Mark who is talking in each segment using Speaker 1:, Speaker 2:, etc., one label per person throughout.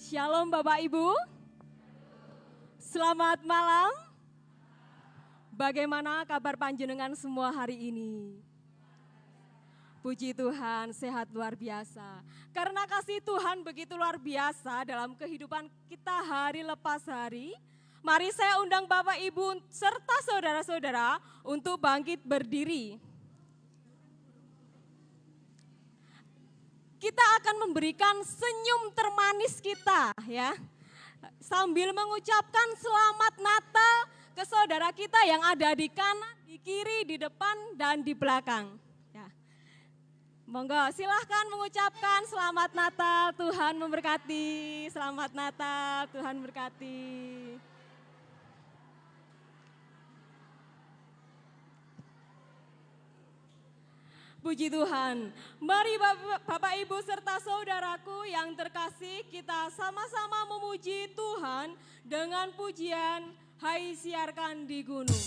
Speaker 1: Shalom Bapak Ibu, selamat malam. Bagaimana kabar panjenengan semua hari ini? Puji Tuhan, sehat luar biasa. Karena kasih Tuhan begitu luar biasa dalam kehidupan kita hari lepas hari, mari saya undang Bapak Ibu serta saudara-saudara untuk bangkit berdiri. Kita akan memberikan senyum termanis kita ya, sambil mengucapkan selamat Natal ke saudara kita yang ada di kanan, di kiri, di depan, dan di belakang. Ya. Monggo silahkan mengucapkan selamat Natal, Tuhan memberkati. Selamat Natal, Tuhan memberkati. Puji Tuhan, mari Bapak Ibu serta saudaraku yang terkasih, kita sama-sama memuji Tuhan dengan pujian Hai Siarkan di Gunung.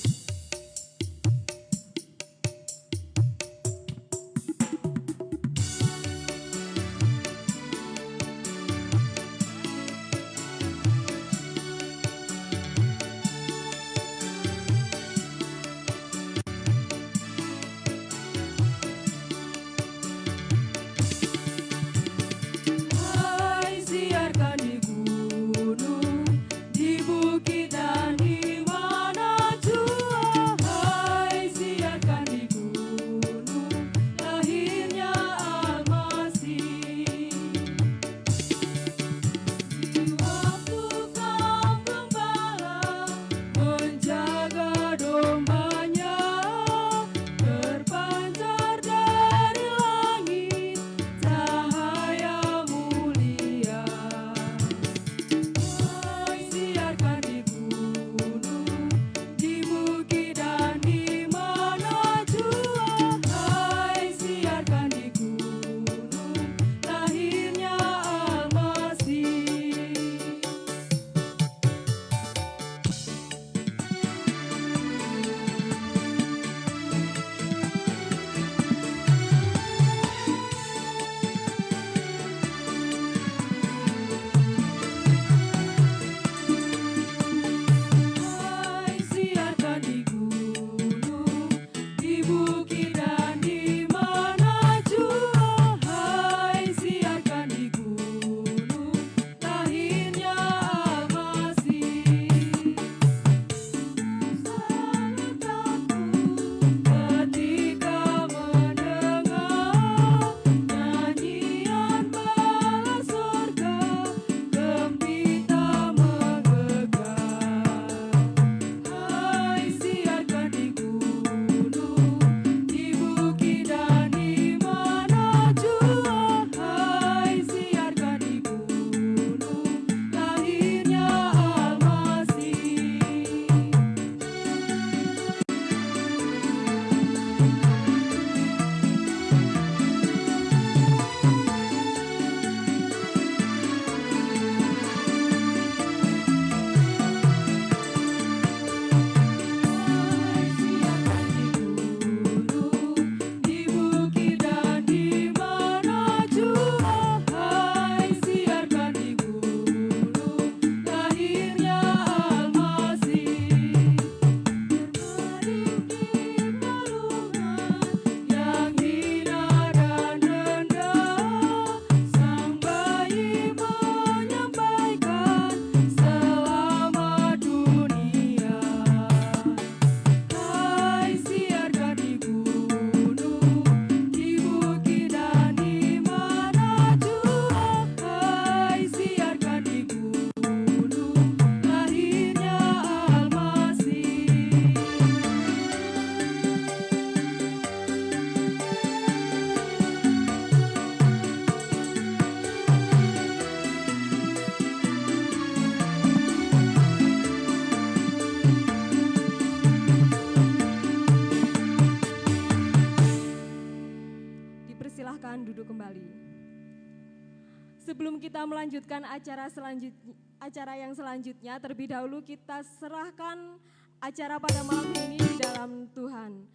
Speaker 1: Sebelum kita melanjutkan acara yang selanjutnya, terlebih dahulu kita serahkan acara pada malam ini di dalam Tuhan.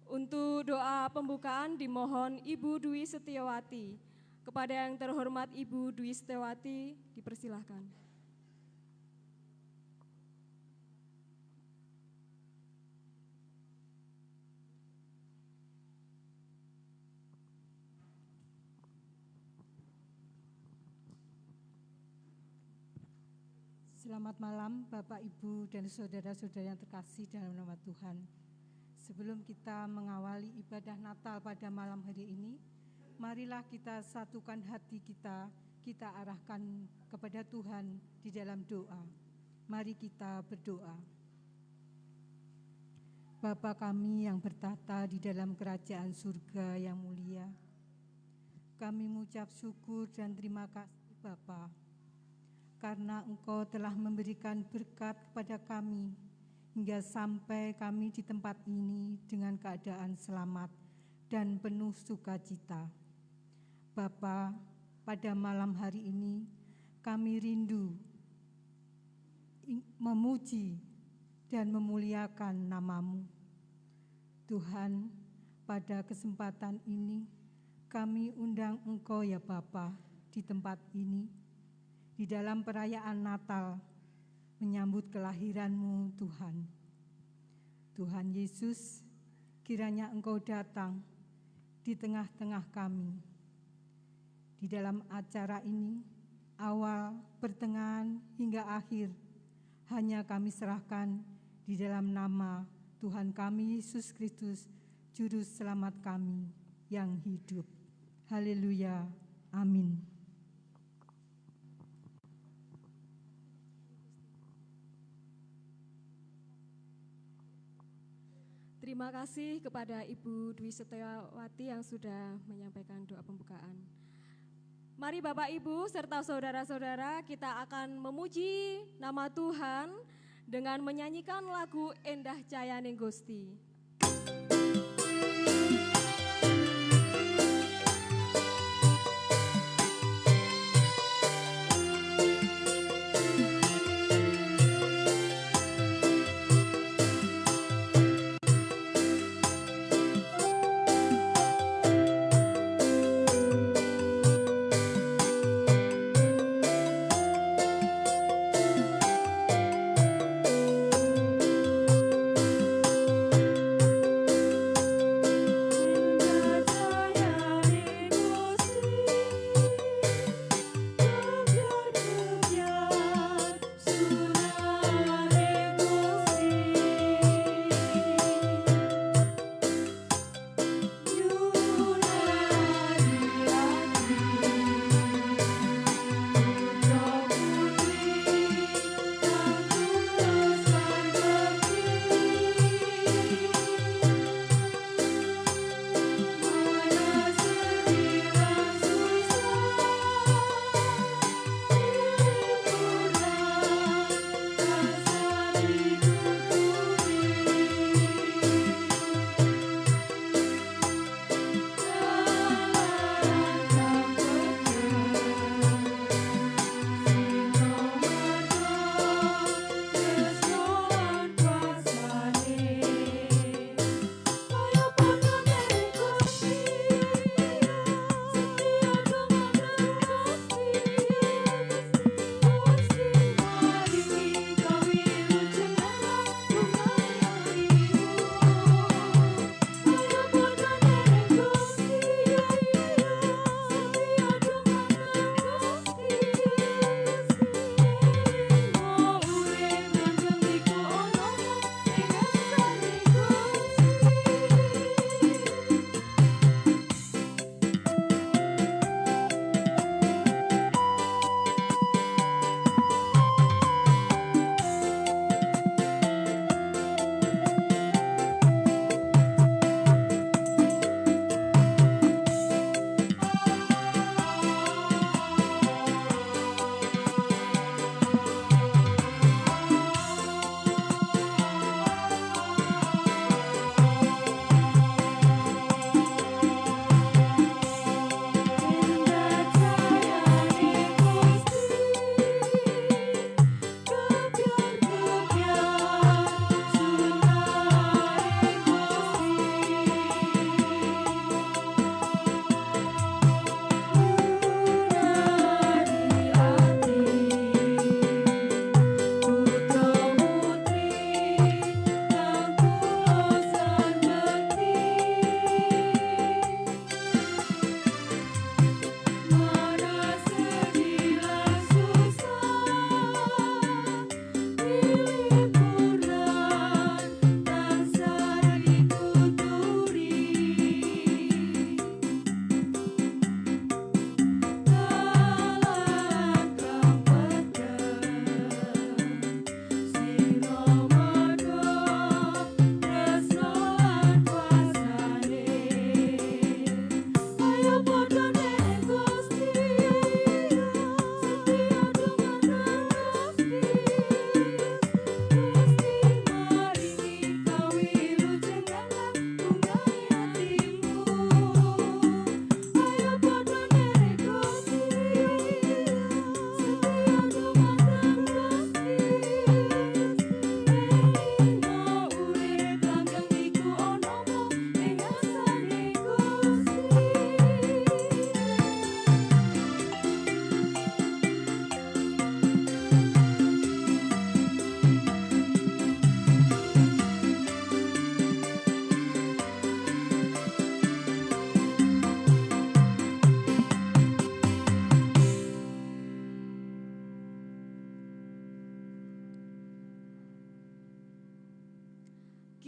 Speaker 1: Untuk doa pembukaan dimohon Ibu Dwi Setiawati. Kepada yang terhormat Ibu Dwi Setiawati, dipersilahkan.
Speaker 2: Selamat malam Bapak, Ibu, dan saudara-saudara yang terkasih dalam nama Tuhan. Sebelum kita mengawali ibadah Natal pada malam hari ini, marilah kita satukan hati kita arahkan kepada Tuhan di dalam doa. Mari kita berdoa. Bapa kami yang bertata di dalam kerajaan surga yang mulia, kami mengucap syukur dan terima kasih Bapa, karena Engkau telah memberikan berkat kepada kami hingga sampai kami di tempat ini dengan keadaan selamat dan penuh sukacita. Bapa, pada malam hari ini kami rindu memuji dan memuliakan nama-Mu. Tuhan, pada kesempatan ini kami undang Engkau ya Bapa di tempat ini, di dalam perayaan Natal, menyambut kelahiran-Mu Tuhan. Tuhan Yesus, kiranya Engkau datang di tengah-tengah kami. Di dalam acara ini, awal, pertengahan, hingga akhir, hanya kami serahkan di dalam nama Tuhan kami Yesus Kristus, Juru Selamat kami yang hidup. Haleluya, amin.
Speaker 1: Terima kasih kepada Ibu Dwi Setiawati yang sudah menyampaikan doa pembukaan. Mari Bapak Ibu serta saudara-saudara, kita akan memuji nama Tuhan dengan menyanyikan lagu Endah Cayaning Gusti.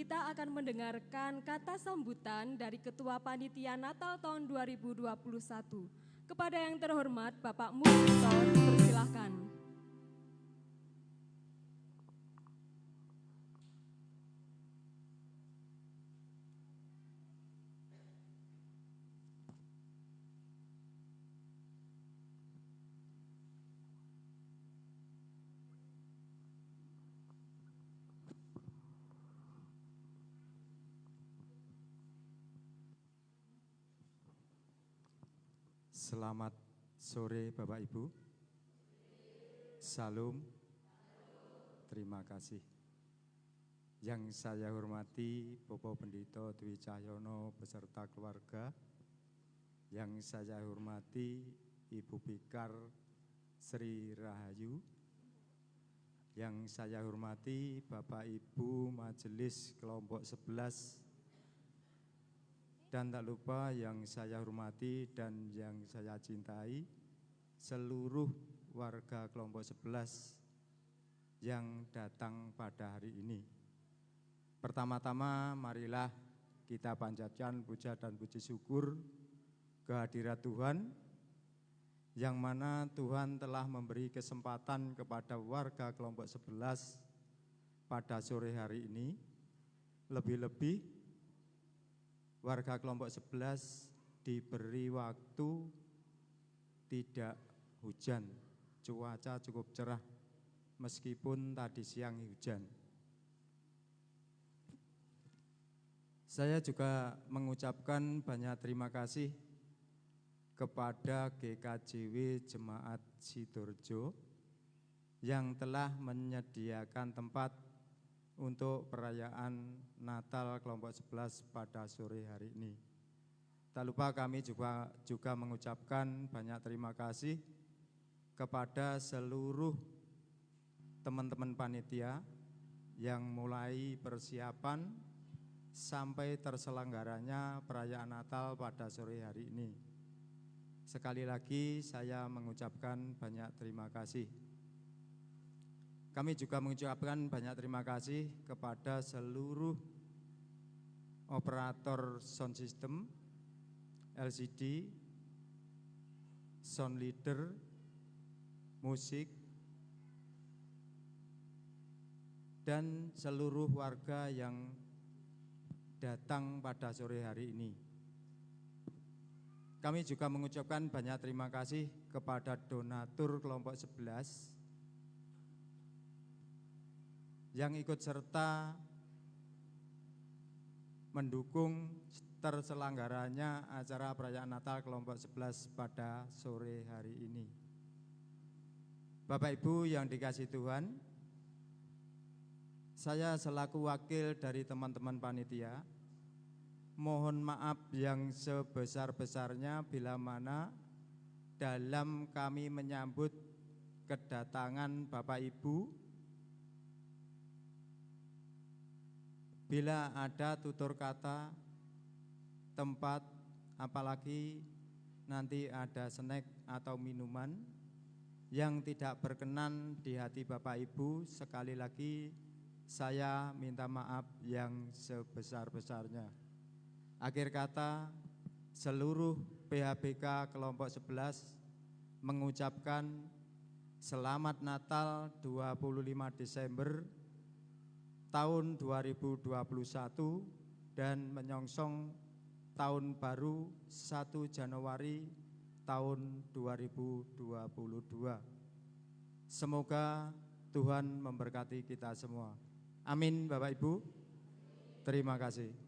Speaker 1: kita akan mendengarkan kata sambutan dari Ketua Panitia Natal tahun 2021. Kepada yang terhormat Bapak Mufito, dipersilahkan.
Speaker 3: Selamat sore Bapak Ibu. Salam. Terima kasih. Yang saya hormati Bapak Pendeta Dwi Cahyono beserta keluarga. Yang saya hormati Ibu Bikar Sri Rahayu. Yang saya hormati Bapak Ibu Majelis Kelompok 11. Dan tak lupa yang saya hormati dan yang saya cintai, seluruh warga kelompok 11 yang datang pada hari ini. Pertama-tama marilah kita panjatkan puja dan puji syukur kehadirat Tuhan, yang mana Tuhan telah memberi kesempatan kepada warga kelompok 11 pada sore hari ini. Lebih-lebih warga kelompok 11 diberi waktu tidak hujan, cuaca cukup cerah meskipun tadi siang hujan. Saya juga mengucapkan banyak terima kasih kepada GKJW Jemaat Sidoarjo yang telah menyediakan tempat untuk perayaan Natal kelompok 11 pada sore hari ini. Tak lupa kami juga mengucapkan banyak terima kasih kepada seluruh teman-teman panitia yang mulai persiapan sampai terselenggaranya perayaan Natal pada sore hari ini. Sekali lagi saya mengucapkan banyak terima kasih. Kami juga mengucapkan banyak terima kasih kepada seluruh operator sound system, LCD, sound leader, musik, dan seluruh warga yang datang pada sore hari ini. Kami juga mengucapkan banyak terima kasih kepada donatur kelompok 11 yang ikut serta mendukung terselenggaranya acara perayaan Natal kelompok 11 pada sore hari ini. Bapak Ibu yang dikasihi Tuhan, saya selaku wakil dari teman-teman panitia mohon maaf yang sebesar-besarnya bila mana dalam kami menyambut kedatangan Bapak Ibu, bila ada tutur kata, tempat, apalagi nanti ada snack atau minuman yang tidak berkenan di hati Bapak Ibu, sekali lagi saya minta maaf yang sebesar-besarnya. Akhir kata, seluruh PHBK kelompok 11 mengucapkan Selamat Natal 25 Desember tahun 2021 dan menyongsong tahun baru 1 Januari tahun 2022. Semoga Tuhan memberkati kita semua. Amin Bapak Ibu. Terima kasih.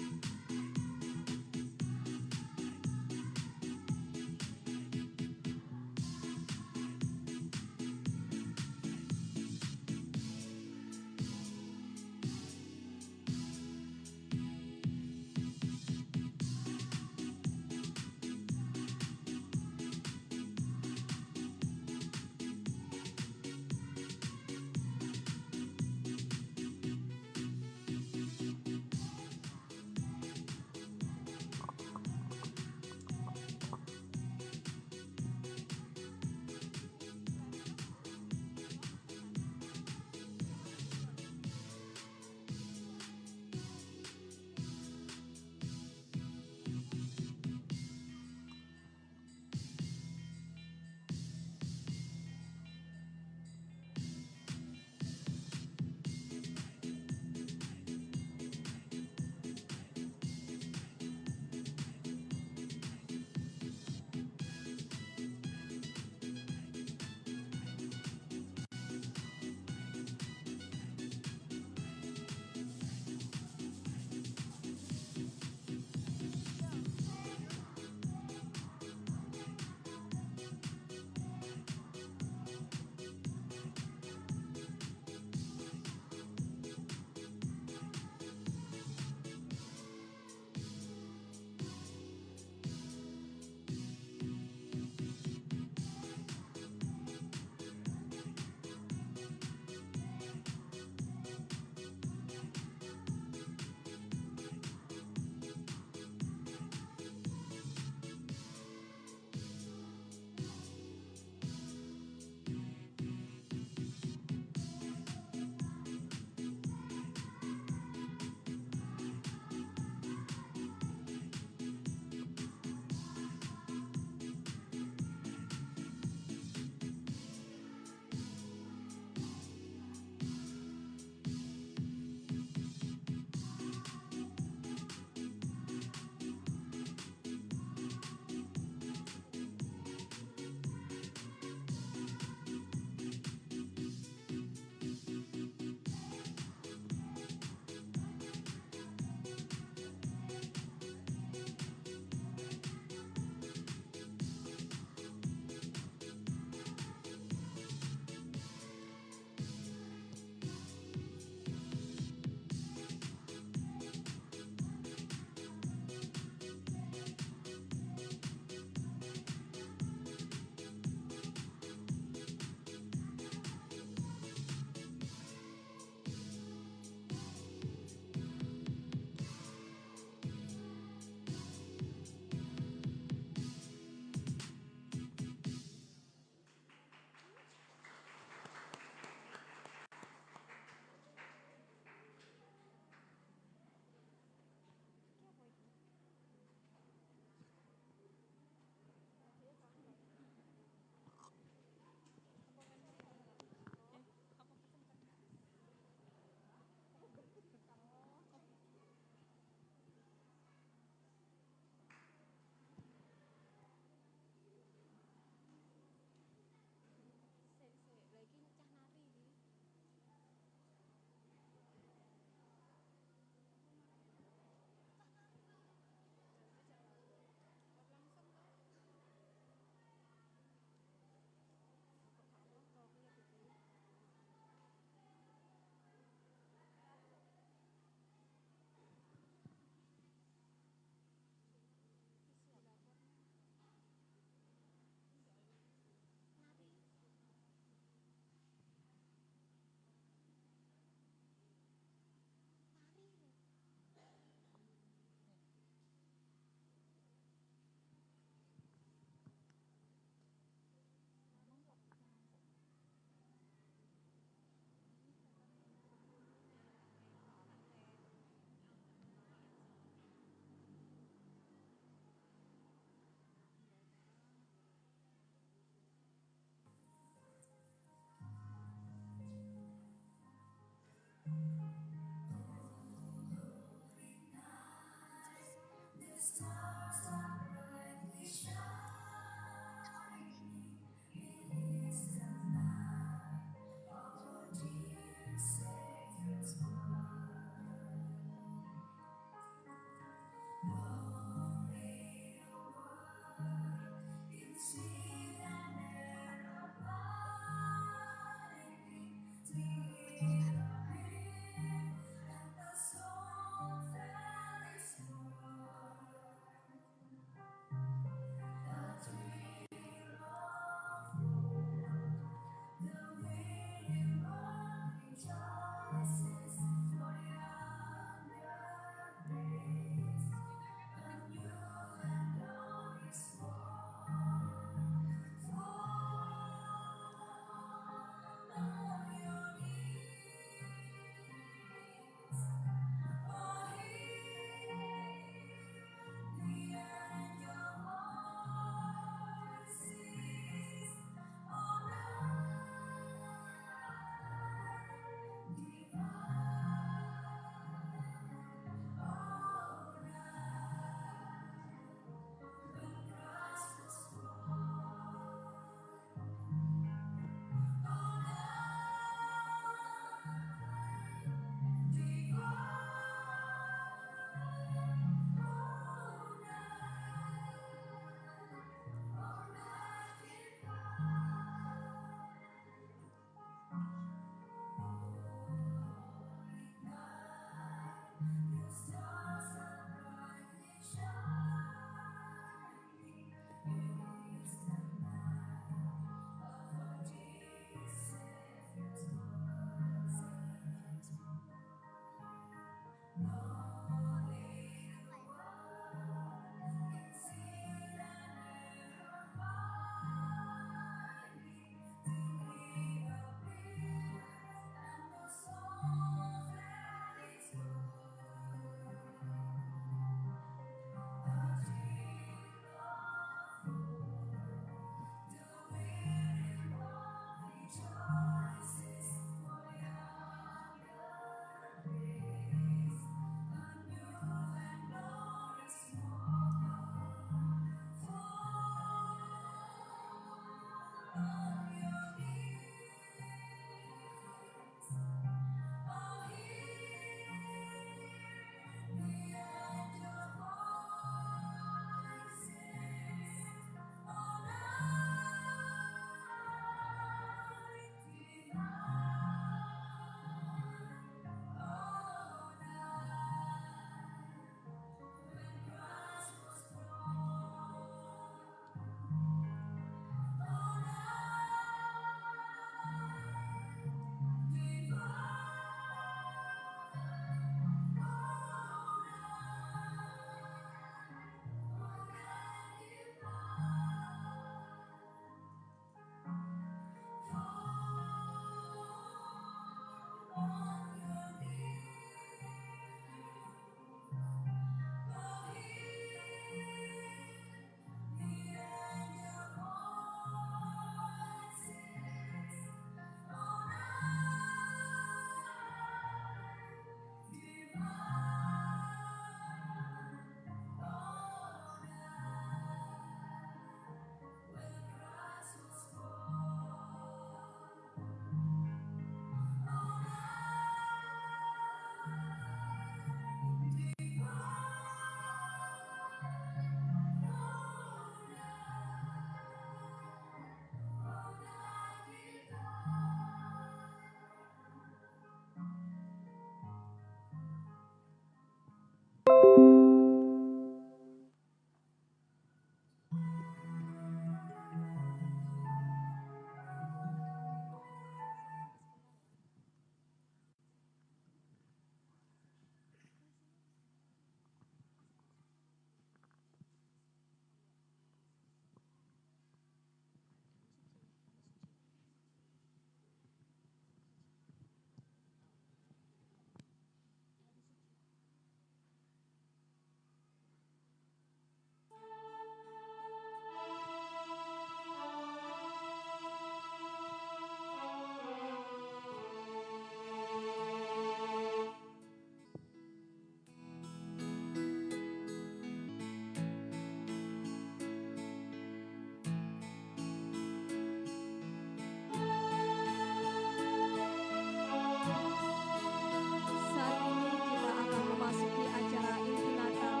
Speaker 1: Saat ini kita akan memasuki acara inti Natal.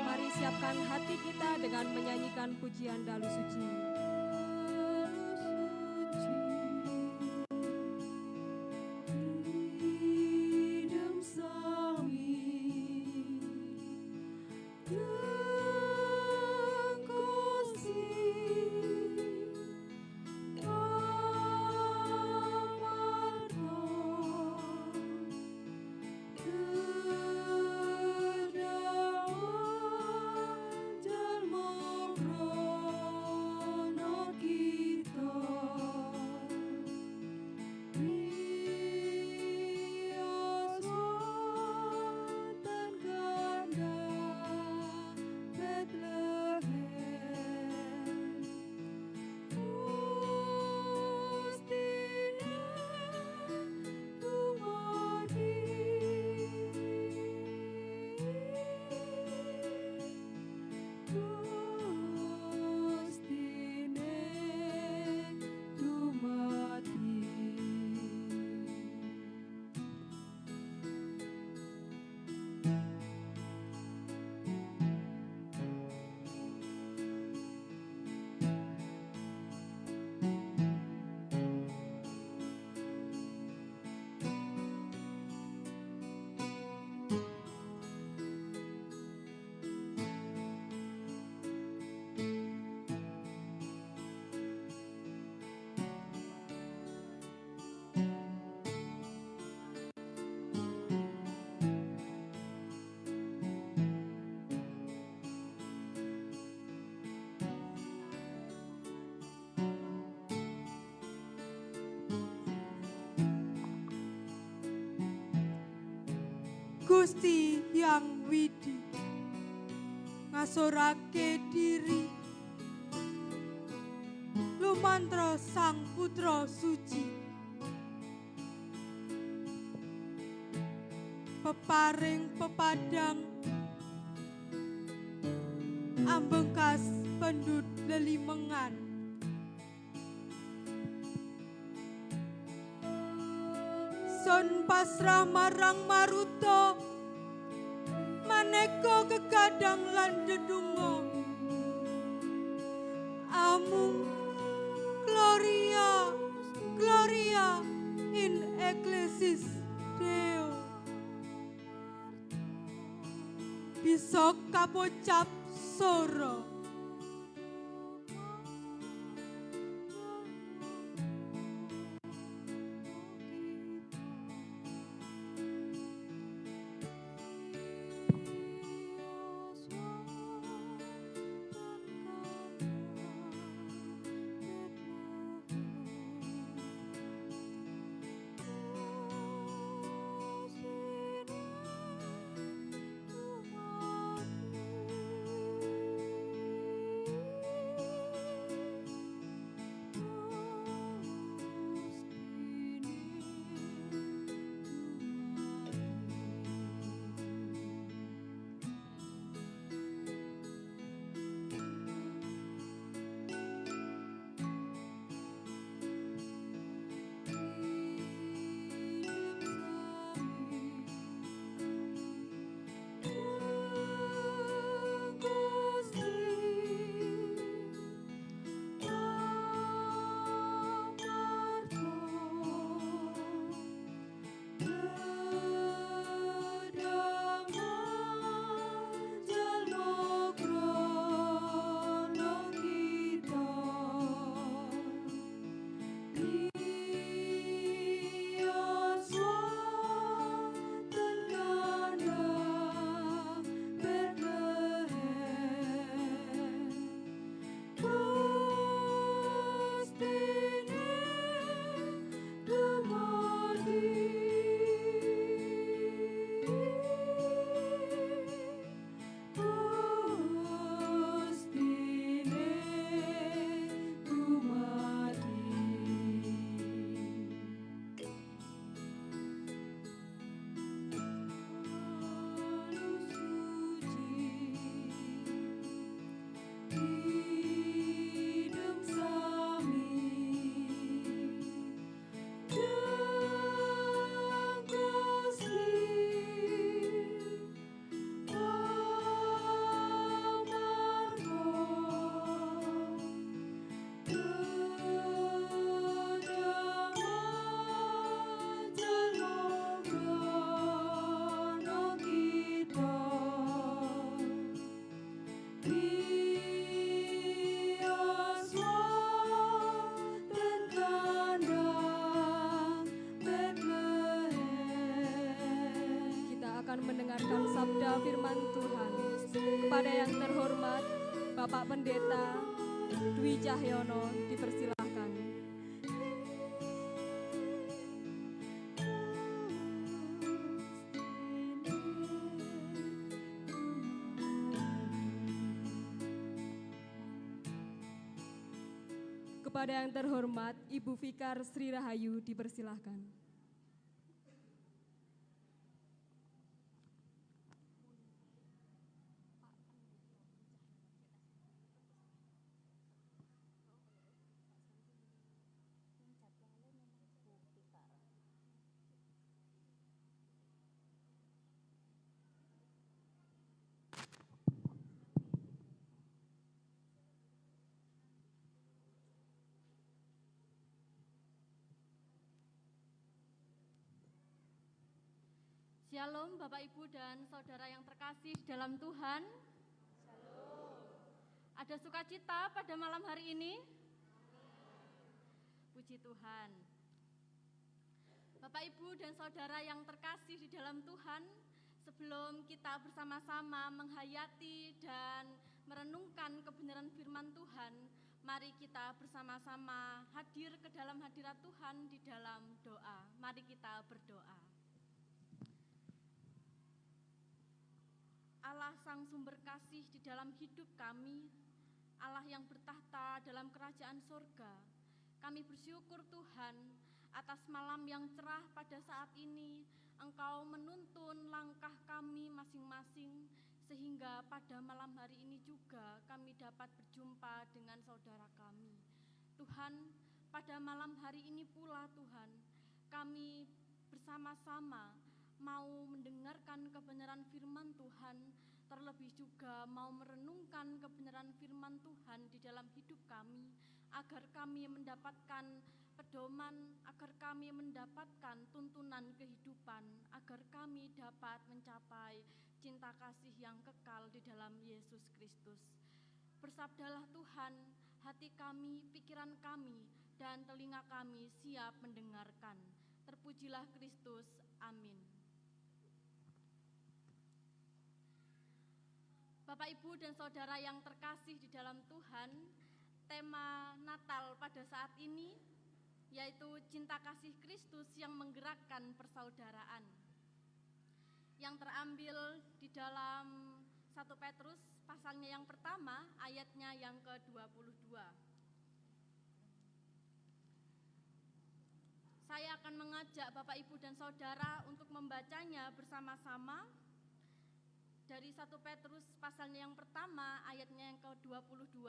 Speaker 1: Mari siapkan hati kita dengan menyanyikan pujian Dalu Suci.
Speaker 2: Gusti yang widi ngasorake diri lumantra Sang Putra Suci peparing pepadang ambengkas pendut lelimengan son pasrah marang maruta maneka kegadang lan dedonga amung Gloria Gloria in Ecclesis Deo bisa kapocap soro
Speaker 1: akan mendengarkan sabda firman Tuhan. Kepada yang terhormat Bapak Pendeta Dwi Cahyono dipersilahkan. Kepada yang terhormat Ibu Fikar Sri Rahayu dipersilahkan.
Speaker 4: Shalom Bapak Ibu dan Saudara yang terkasih dalam Tuhan. Shalom. Ada sukacita pada malam hari ini? Puji Tuhan. Bapak Ibu dan Saudara yang terkasih di dalam Tuhan, sebelum kita bersama-sama menghayati dan merenungkan kebenaran firman Tuhan, mari kita bersama-sama hadir ke dalam hadirat Tuhan di dalam doa. Mari kita berdoa. Allah Sang Sumber Kasih di dalam hidup kami, Allah yang bertahta dalam kerajaan sorga, kami bersyukur Tuhan atas malam yang cerah pada saat ini. Engkau menuntun langkah kami masing-masing, sehingga pada malam hari ini juga kami dapat berjumpa dengan saudara kami. Tuhan, pada malam hari ini pula Tuhan, kami bersama-sama mau mendengarkan kebenaran firman Tuhan, terlebih juga mau merenungkan kebenaran firman Tuhan di dalam hidup kami, agar kami mendapatkan pedoman, agar kami mendapatkan tuntunan kehidupan, agar kami dapat mencapai cinta kasih yang kekal di dalam Yesus Kristus. Bersabdalah Tuhan, hati kami, pikiran kami, dan telinga kami siap mendengarkan. Terpujilah Kristus, amin. Bapak, Ibu, dan Saudara yang terkasih di dalam Tuhan, tema Natal pada saat ini yaitu cinta kasih Kristus yang menggerakkan persaudaraan, yang terambil di dalam 1 Petrus pasalnya yang pertama, ayatnya yang ke-22. Saya akan mengajak Bapak, Ibu, dan Saudara untuk membacanya bersama-sama dari 1 Petrus pasalnya yang pertama, ayatnya yang ke-22.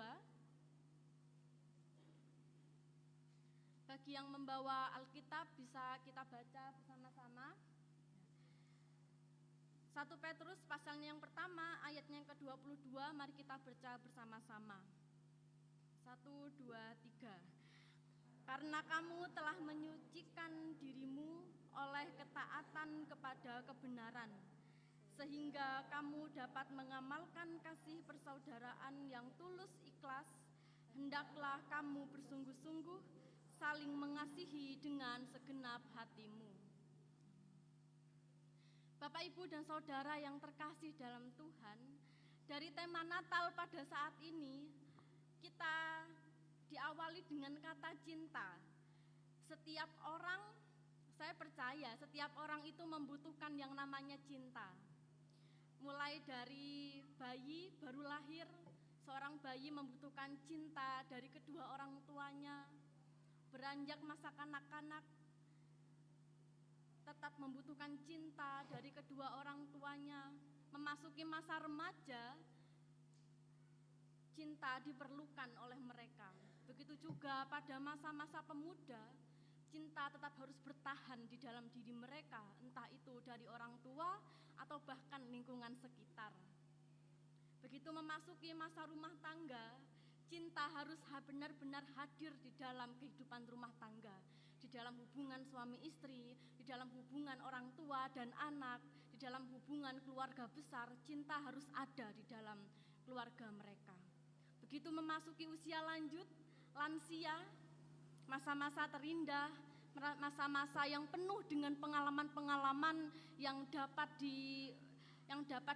Speaker 4: Bagi yang membawa Alkitab bisa kita baca bersama-sama. 1 Petrus pasalnya yang pertama, ayatnya yang ke-22, mari kita baca bersama-sama. 1, 2, 3. Karena kamu telah menyucikan dirimu oleh ketaatan kepada kebenaran, sehingga kamu dapat mengamalkan kasih persaudaraan yang tulus ikhlas, hendaklah kamu bersungguh-sungguh saling mengasihi dengan segenap hatimu. Bapak, Ibu, dan Saudara yang terkasih dalam Tuhan, dari tema Natal pada saat ini, kita diawali dengan kata cinta. Setiap orang, saya percaya setiap orang itu membutuhkan yang namanya cinta. Mulai dari bayi baru lahir, seorang bayi membutuhkan cinta dari kedua orang tuanya. Beranjak masa kanak-kanak, tetap membutuhkan cinta dari kedua orang tuanya. Memasuki masa remaja, cinta diperlukan oleh mereka. Begitu juga pada masa-masa pemuda, cinta tetap harus bertahan di dalam diri mereka, entah itu dari orang tua atau bahkan lingkungan sekitar. Begitu memasuki masa rumah tangga, cinta harus benar-benar hadir di dalam kehidupan rumah tangga, di dalam hubungan suami istri, di dalam hubungan orang tua dan anak, di dalam hubungan keluarga besar, cinta harus ada di dalam keluarga mereka. Begitu memasuki usia lanjut, lansia, masa-masa terindah, masa-masa yang penuh dengan pengalaman-pengalaman yang dapat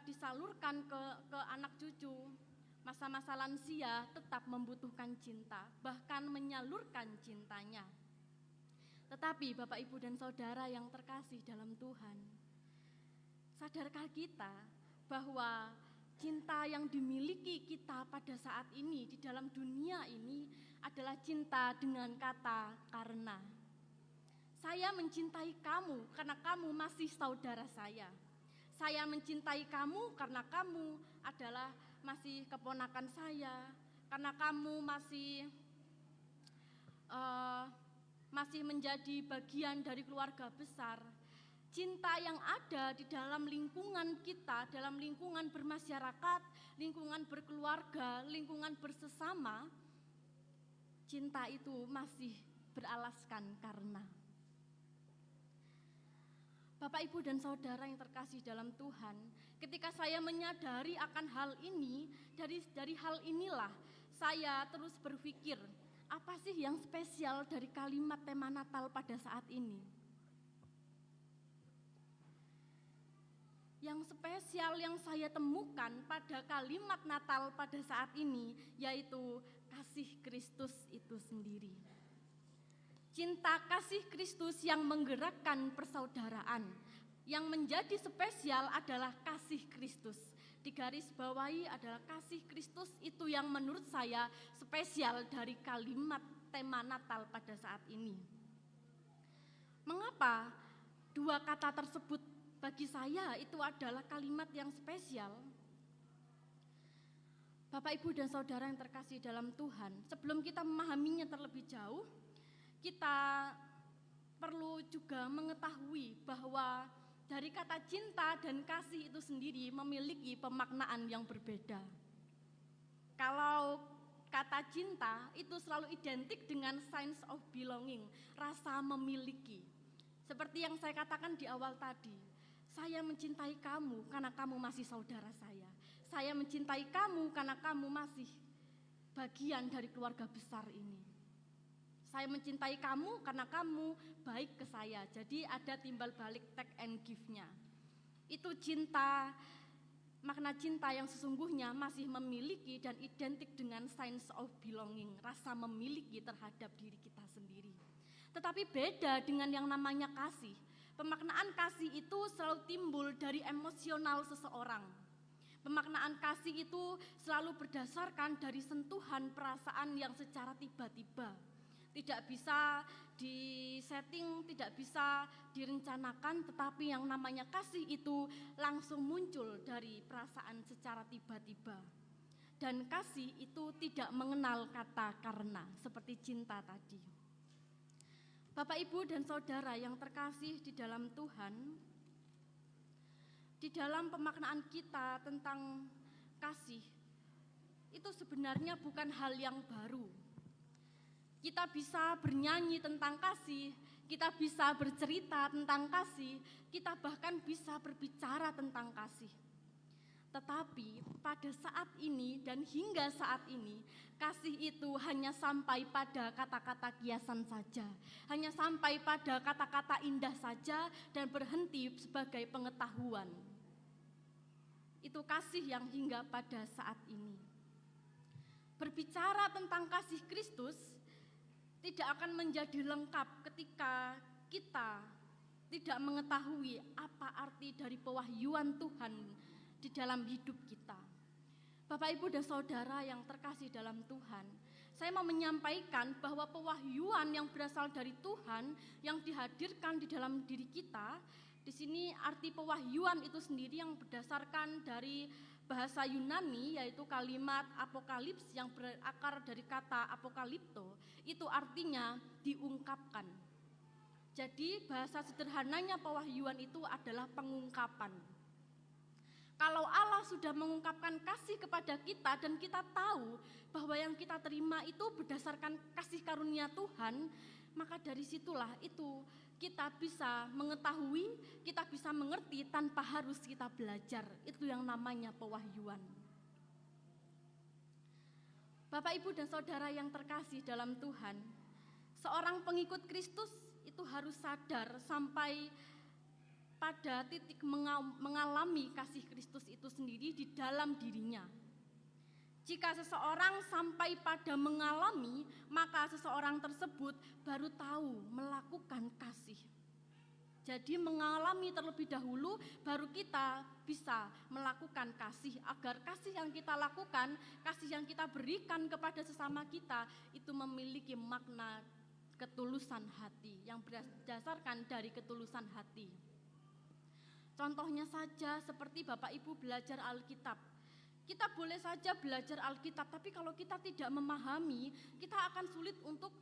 Speaker 4: disalurkan ke anak cucu. Masa-masa lansia tetap membutuhkan cinta, bahkan menyalurkan cintanya. Tetapi Bapak, Ibu, dan Saudara yang terkasih dalam Tuhan, sadarkah kita bahwa cinta yang dimiliki kita pada saat ini di dalam dunia ini adalah cinta dengan kata karena. Saya mencintai kamu karena kamu masih saudara saya. Saya mencintai kamu karena kamu adalah masih keponakan saya, karena kamu masih menjadi bagian dari keluarga besar. Cinta yang ada di dalam lingkungan kita, dalam lingkungan bermasyarakat, lingkungan berkeluarga, lingkungan bersesama, cinta itu masih beralaskan karena. Bapak, Ibu, dan Saudara yang terkasih dalam Tuhan, ketika saya menyadari akan hal ini, dari hal inilah saya terus berpikir, apa sih yang spesial dari kalimat tema Natal pada saat ini? Yang spesial yang saya temukan pada kalimat Natal pada saat ini, yaitu kasih Kristus itu sendiri. Cinta kasih Kristus yang menggerakkan persaudaraan. Yang menjadi spesial adalah kasih Kristus. Digaris bawahi adalah kasih Kristus, itu yang menurut saya spesial dari kalimat tema Natal pada saat ini. Mengapa dua kata tersebut bagi saya itu adalah kalimat yang spesial? Bapak, Ibu, dan Saudara yang terkasih dalam Tuhan, sebelum kita memahaminya terlebih jauh, kita perlu juga mengetahui bahwa dari kata cinta dan kasih itu sendiri memiliki pemaknaan yang berbeda. Kalau kata cinta itu selalu identik dengan sense of belonging, rasa memiliki. Seperti yang saya katakan di awal tadi, saya mencintai kamu karena kamu masih saudara saya. Saya mencintai kamu karena kamu masih bagian dari keluarga besar ini. Saya mencintai kamu karena kamu baik ke saya. Jadi ada timbal balik take and give-nya. Itu cinta, makna cinta yang sesungguhnya masih memiliki dan identik dengan sense of belonging, rasa memiliki terhadap diri kita sendiri. Tetapi beda dengan yang namanya kasih. Pemaknaan kasih itu selalu timbul dari emosional seseorang. Pemaknaan kasih itu selalu berdasarkan dari sentuhan perasaan yang secara tiba-tiba. Tidak bisa disetting, tidak bisa direncanakan, tetapi yang namanya kasih itu langsung muncul dari perasaan secara tiba-tiba. Dan kasih itu tidak mengenal kata karena, seperti cinta tadi. Bapak, Ibu, dan Saudara yang terkasih di dalam Tuhan, di dalam pemaknaan kita tentang kasih, itu sebenarnya bukan hal yang baru. Kita bisa bernyanyi tentang kasih, kita bisa bercerita tentang kasih, kita bahkan bisa berbicara tentang kasih. Tetapi pada saat ini dan hingga saat ini, kasih itu hanya sampai pada kata-kata kiasan saja, hanya sampai pada kata-kata indah saja dan berhenti sebagai pengetahuan. Itu kasih yang hingga pada saat ini. Berbicara tentang kasih Kristus tidak akan menjadi lengkap ketika kita tidak mengetahui apa arti dari pewahyuan Tuhan di dalam hidup kita. Bapak, Ibu, dan Saudara yang terkasih dalam Tuhan, saya mau menyampaikan bahwa pewahyuan yang berasal dari Tuhan yang dihadirkan di dalam diri kita, di sini arti pewahyuan itu sendiri yang berdasarkan dari bahasa Yunani, yaitu kalimat apokalips yang berakar dari kata apokalipto, itu artinya diungkapkan. Jadi bahasa sederhananya pewahyuan itu adalah pengungkapan. Kalau Allah sudah mengungkapkan kasih kepada kita dan kita tahu bahwa yang kita terima itu berdasarkan kasih karunia Tuhan, maka dari situlah itu kita bisa mengetahui, kita bisa mengerti tanpa harus kita belajar. Itu yang namanya pewahyuan. Bapak, Ibu, dan Saudara yang terkasih dalam Tuhan, seorang pengikut Kristus itu harus sadar sampai pada titik mengalami kasih Kristus itu sendiri di dalam dirinya. Jika seseorang sampai pada mengalami, maka seseorang tersebut baru tahu melakukan kasih. Jadi mengalami terlebih dahulu, baru kita bisa melakukan kasih, agar kasih yang kita lakukan, kasih yang kita berikan kepada sesama kita, itu memiliki makna ketulusan hati, yang berdasarkan dari ketulusan hati. Contohnya saja seperti Bapak Ibu belajar Alkitab. Kita boleh saja belajar Alkitab, tapi kalau kita tidak memahami, kita akan sulit untuk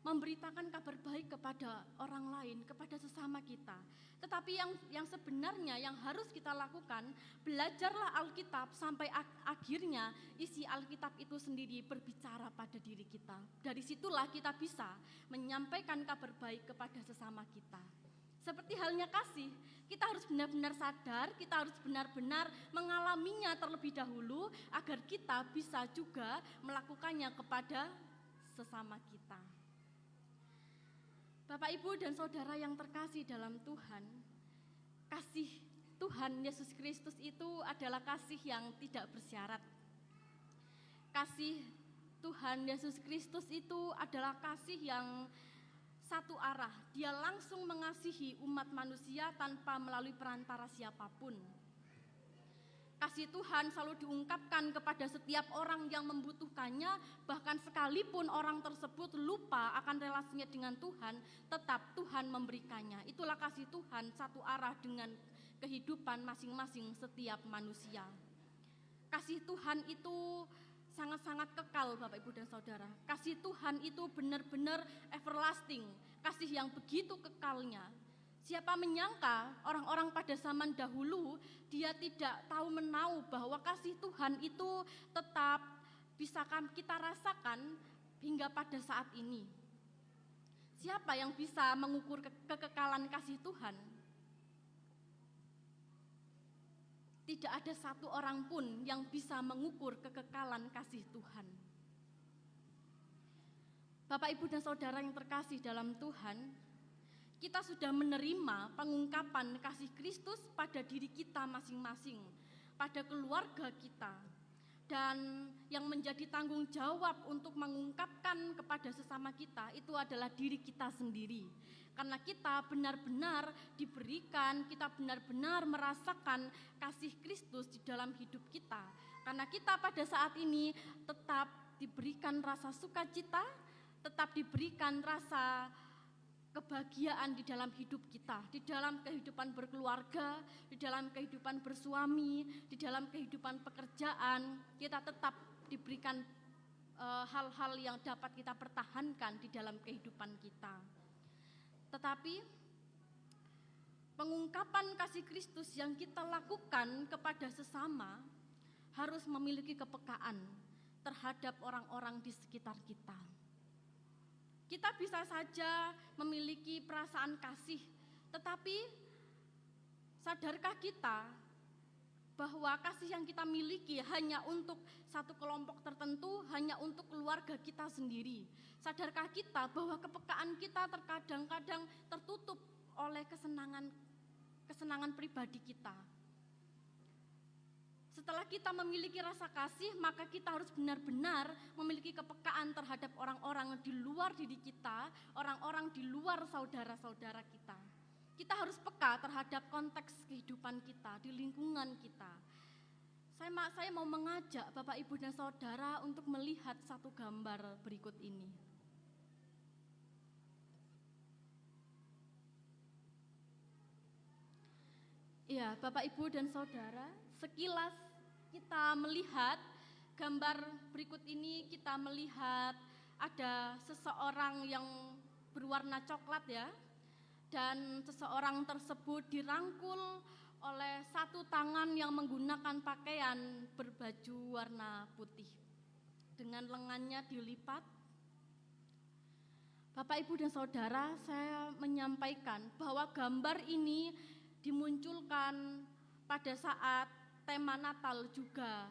Speaker 4: memberitakan kabar baik kepada orang lain, kepada sesama kita. Tetapi yang sebenarnya yang harus kita lakukan, belajarlah Alkitab sampai akhirnya isi Alkitab itu sendiri berbicara pada diri kita. Dari situlah kita bisa menyampaikan kabar baik kepada sesama kita. Seperti halnya kasih, kita harus benar-benar sadar, kita harus benar-benar mengalaminya terlebih dahulu agar kita bisa juga melakukannya kepada sesama kita. Bapak, Ibu, dan Saudara yang terkasih dalam Tuhan, kasih Tuhan Yesus Kristus itu adalah kasih yang tidak bersyarat. Kasih Tuhan Yesus Kristus itu adalah kasih yang satu arah, dia langsung mengasihi umat manusia tanpa melalui perantara siapapun. Kasih Tuhan selalu diungkapkan kepada setiap orang yang membutuhkannya, bahkan sekalipun orang tersebut lupa akan relasinya dengan Tuhan, tetap Tuhan memberikannya. Itulah kasih Tuhan satu arah dengan kehidupan masing-masing setiap manusia. Kasih Tuhan itu sangat-sangat kekal, Bapak, Ibu, dan Saudara. Kasih Tuhan itu benar-benar everlasting, kasih yang begitu kekalnya. Siapa menyangka orang-orang pada zaman dahulu dia tidak tahu menau bahwa kasih Tuhan itu tetap bisa kita rasakan hingga pada saat ini. Siapa yang bisa mengukur kekekalan kasih Tuhan? Tidak ada satu orang pun yang bisa mengukur kekekalan kasih Tuhan. Bapak, Ibu, dan Saudara yang terkasih dalam Tuhan, kita sudah menerima pengungkapan kasih Kristus pada diri kita masing-masing, pada keluarga kita. Dan yang menjadi tanggung jawab untuk mengungkapkan kepada sesama kita itu adalah diri kita sendiri. Karena kita benar-benar diberikan, kita benar-benar merasakan kasih Kristus di dalam hidup kita. Karena kita pada saat ini tetap diberikan rasa sukacita, tetap diberikan rasa kebahagiaan di dalam hidup kita, di dalam kehidupan berkeluarga, di dalam kehidupan bersuami, di dalam kehidupan pekerjaan, kita tetap diberikan hal-hal yang dapat kita pertahankan di dalam kehidupan kita. Tetapi pengungkapan kasih Kristus yang kita lakukan kepada sesama harus memiliki kepekaan terhadap orang-orang di sekitar kita. Kita bisa saja memiliki perasaan kasih, tetapi sadarkah kita bahwa kasih yang kita miliki hanya untuk satu kelompok tertentu, hanya untuk keluarga kita sendiri? Sadarkah kita bahwa kepekaan kita terkadang-kadang tertutup oleh kesenangan pribadi kita? Setelah kita memiliki rasa kasih, maka kita harus benar-benar memiliki kepekaan terhadap orang-orang di luar diri kita, orang-orang di luar saudara-saudara kita. Kita harus peka terhadap konteks kehidupan kita, di lingkungan kita. Saya mau mengajak Bapak, Ibu, dan Saudara untuk melihat satu gambar berikut ini. Ya, Bapak, Ibu, dan Saudara, sekilas kita melihat gambar berikut ini, kita melihat ada seseorang yang berwarna coklat ya, dan seseorang tersebut dirangkul oleh satu tangan yang menggunakan pakaian berbaju warna putih dengan lengannya dilipat. Bapak, Ibu, dan Saudara, saya menyampaikan bahwa gambar ini dimunculkan pada saat tema Natal juga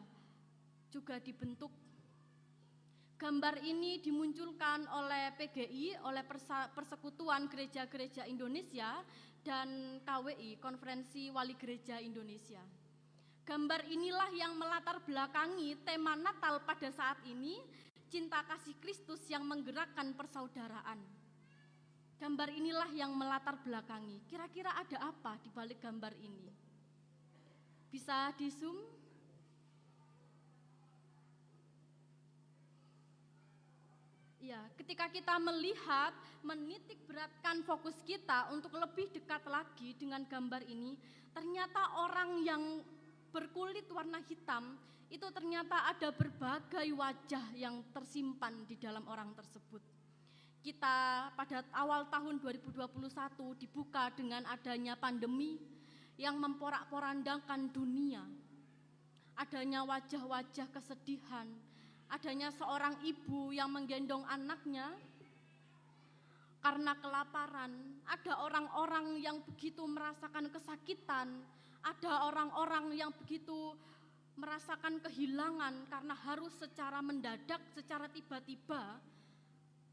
Speaker 4: dibentuk. Gambar ini dimunculkan oleh PGI, oleh Persekutuan Gereja-Gereja Indonesia, dan KWI, Konferensi Wali Gereja Indonesia. Gambar inilah yang melatar belakangi tema Natal pada saat ini, cinta kasih Kristus yang menggerakkan persaudaraan. Gambar inilah yang melatar belakangi. Kira-kira ada apa di balik gambar ini? Bisa di-zoom? Ya, ketika kita melihat, menitik beratkan fokus kita untuk lebih dekat lagi dengan gambar ini, ternyata orang yang berkulit warna hitam itu ternyata ada berbagai wajah yang tersimpan di dalam orang tersebut. Kita pada awal tahun 2021 dibuka dengan adanya pandemi yang memporak-porandakan dunia. Adanya wajah-wajah kesedihan, adanya seorang ibu yang menggendong anaknya karena kelaparan, ada orang-orang yang begitu merasakan kesakitan, ada orang-orang yang begitu merasakan kehilangan karena harus secara mendadak, secara tiba-tiba,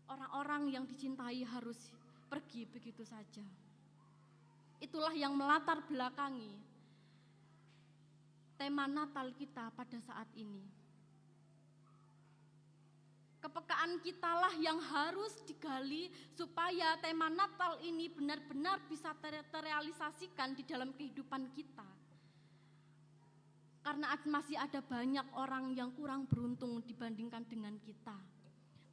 Speaker 4: orang-orang yang dicintai harus pergi begitu saja. Itulah yang melatar belakangi tema Natal kita pada saat ini. Kepekaan kitalah yang harus digali supaya tema Natal ini benar-benar bisa terrealisasikan di dalam kehidupan kita. Karena masih ada banyak orang yang kurang beruntung dibandingkan dengan kita.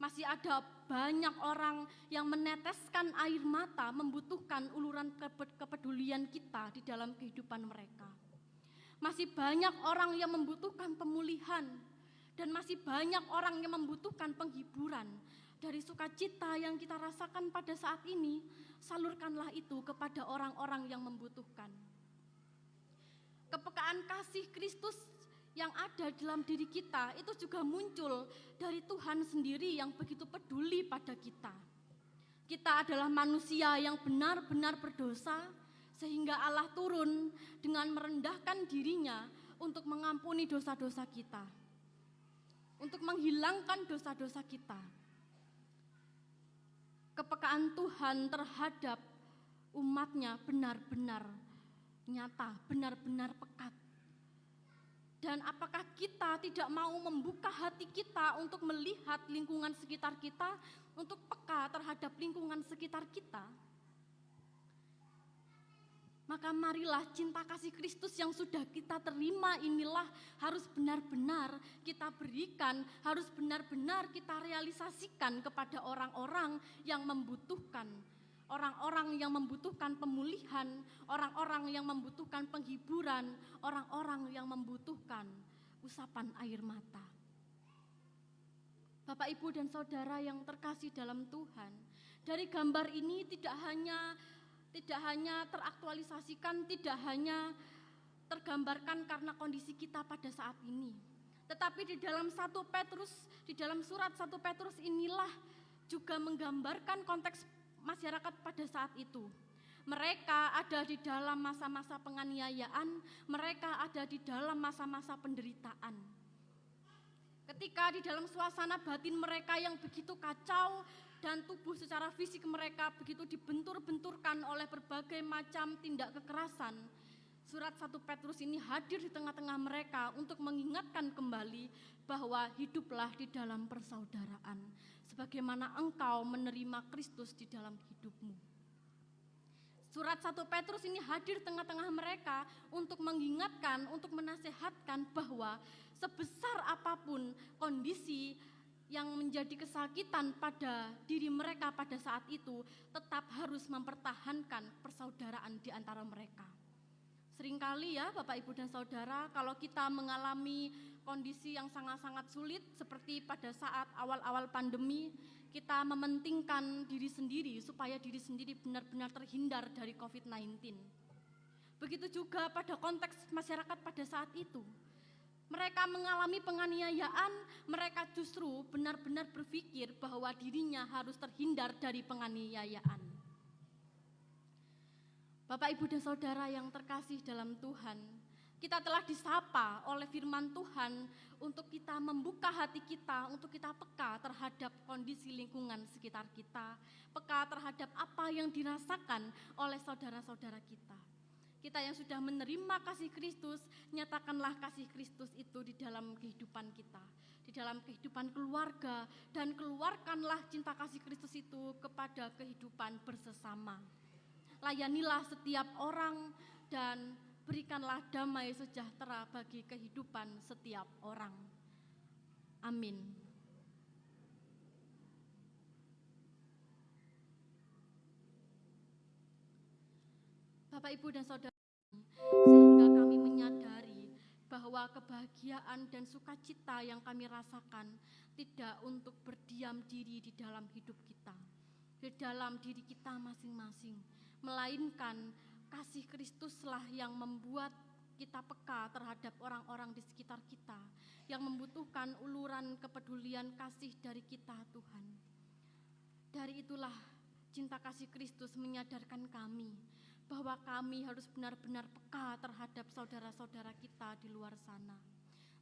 Speaker 4: Masih ada banyak orang yang meneteskan air mata membutuhkan uluran kepedulian kita di dalam kehidupan mereka. Masih banyak orang yang membutuhkan pemulihan, dan masih banyak orang yang membutuhkan penghiburan dari sukacita yang kita rasakan pada saat ini. Salurkanlah itu kepada orang-orang yang membutuhkan. Kepekaan kasih Kristus yang ada dalam diri kita itu juga muncul dari Tuhan sendiri yang begitu peduli pada kita. Kita adalah manusia yang benar-benar berdosa, sehingga Allah turun dengan merendahkan dirinya untuk mengampuni dosa-dosa kita, untuk menghilangkan dosa-dosa kita. Kepekaan Tuhan terhadap umatnya benar-benar nyata, benar-benar pekat. Dan apakah kita tidak mau membuka hati kita untuk melihat lingkungan sekitar kita, untuk peka terhadap lingkungan sekitar kita? Maka marilah cinta kasih Kristus yang sudah kita terima inilah harus benar-benar kita berikan, harus benar-benar kita realisasikan kepada orang-orang yang membutuhkan. Orang-orang yang membutuhkan pemulihan, orang-orang yang membutuhkan penghiburan, orang-orang yang membutuhkan usapan air mata. Bapak, Ibu, dan Saudara yang terkasih dalam Tuhan, dari gambar ini tidak hanya teraktualisasikan, tidak hanya tergambarkan karena kondisi kita pada saat ini. Tetapi di dalam surat 1 Petrus inilah juga menggambarkan konteks masyarakat pada saat itu. Mereka ada di dalam masa-masa penganiayaan, mereka ada di dalam masa-masa penderitaan. Ketika di dalam suasana batin mereka yang begitu kacau, dan tubuh secara fisik mereka begitu dibentur-benturkan oleh berbagai macam tindak kekerasan, surat 1 Petrus ini hadir di tengah-tengah mereka untuk mengingatkan kembali bahwa hiduplah di dalam persaudaraan, sebagaimana engkau menerima Kristus di dalam hidupmu. Surat 1 Petrus ini hadir di tengah-tengah mereka untuk mengingatkan, untuk menasehatkan bahwa sebesar apapun kondisi yang menjadi kesakitan pada diri mereka pada saat itu, tetap harus mempertahankan persaudaraan di antara mereka. Seringkali ya Bapak, Ibu, dan Saudara, kalau kita mengalami kondisi yang sangat-sangat sulit seperti pada saat awal-awal pandemi, kita mementingkan diri sendiri supaya diri sendiri benar-benar terhindar dari COVID-19. Begitu juga pada konteks masyarakat pada saat itu. Mereka mengalami penganiayaan, mereka justru benar-benar berpikir bahwa dirinya harus terhindar dari penganiayaan. Bapak, Ibu, dan Saudara yang terkasih dalam Tuhan, Kita telah disapa oleh firman Tuhan untuk kita membuka hati kita, untuk kita peka terhadap kondisi lingkungan sekitar kita, peka terhadap apa yang dirasakan oleh saudara-saudara kita. Kita yang sudah menerima kasih Kristus, nyatakanlah kasih Kristus itu di dalam kehidupan kita, di dalam kehidupan keluarga, dan keluarkanlah cinta kasih Kristus itu kepada kehidupan bersesama. Layanilah setiap orang dan berikanlah damai sejahtera bagi kehidupan setiap orang. Amin. Bapak, Ibu, dan Saudara, sehingga kami menyadari bahwa kebahagiaan dan sukacita yang kami rasakan tidak untuk berdiam diri di dalam hidup kita, di dalam diri kita masing-masing, melainkan kasih Kristuslah yang membuat kita peka terhadap orang-orang di sekitar kita yang membutuhkan uluran kepedulian kasih dari kita, Tuhan. Dari itulah cinta kasih Kristus menyadarkan kami bahwa kami harus benar-benar peka terhadap saudara-saudara kita di luar sana,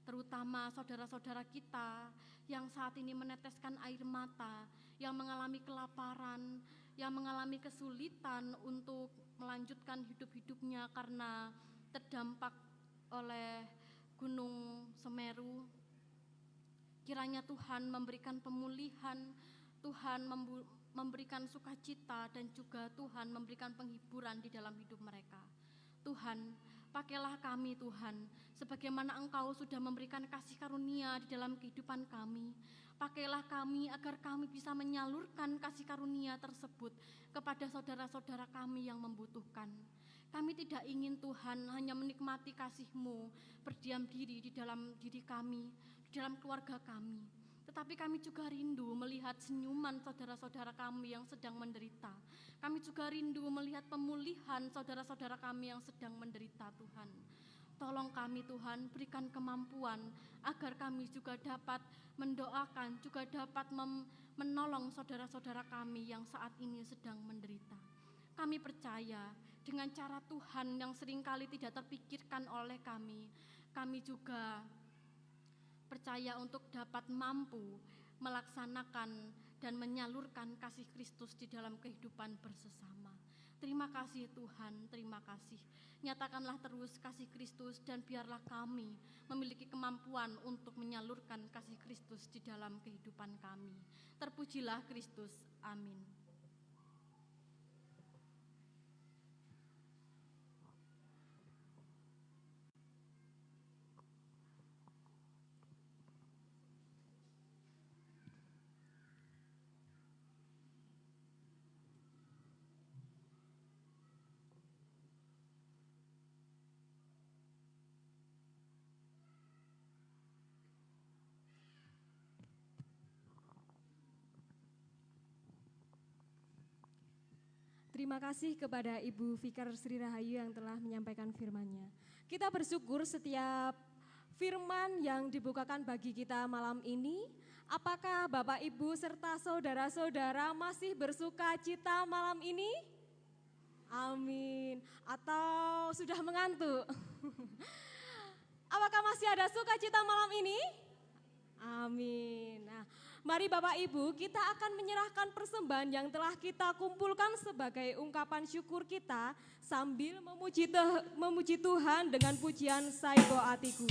Speaker 4: terutama saudara-saudara kita yang saat ini meneteskan air mata, yang mengalami kelaparan, yang mengalami kesulitan untuk melanjutkan hidup-hidupnya karena terdampak oleh Gunung Semeru. Kiranya Tuhan memberikan pemulihan, Tuhan memberikan sukacita, dan juga Tuhan memberikan penghiburan di dalam hidup mereka. Tuhan, pakailah kami Tuhan, sebagaimana Engkau sudah memberikan kasih karunia di dalam kehidupan kami. Pakailah kami agar kami bisa menyalurkan kasih karunia tersebut kepada saudara-saudara kami yang membutuhkan. Kami tidak ingin Tuhan hanya menikmati kasih-Mu berdiam diri di dalam diri kami, di dalam keluarga kami, tetapi kami juga rindu melihat senyuman saudara-saudara kami yang sedang menderita. Kami juga rindu melihat pemulihan saudara-saudara kami yang sedang menderita, Tuhan. Tolong kami Tuhan, berikan kemampuan agar kami juga dapat mendoakan, juga dapat menolong saudara-saudara kami yang saat ini sedang menderita. Kami percaya dengan cara Tuhan yang seringkali tidak terpikirkan oleh kami juga percaya untuk dapat mampu melaksanakan dan menyalurkan kasih Kristus di dalam kehidupan bersesama. Terima kasih Tuhan, terima kasih. Nyatakanlah terus kasih Kristus dan biarlah kami memiliki kemampuan untuk menyalurkan kasih Kristus di dalam kehidupan kami. Terpujilah Kristus, amin.
Speaker 1: Terima kasih kepada Ibu Fikar Sri Rahayu yang telah menyampaikan firman-Nya. Kita bersyukur setiap firman yang dibukakan bagi kita malam ini. Apakah Bapak, Ibu, serta saudara-saudara masih bersuka cita malam ini? Amin. Atau sudah mengantuk? Apakah masih ada sukacita malam ini? Amin. Nah, mari Bapak Ibu, kita akan menyerahkan persembahan yang telah kita kumpulkan sebagai ungkapan syukur kita sambil memuji Tuhan dengan pujian Saibo Atiku.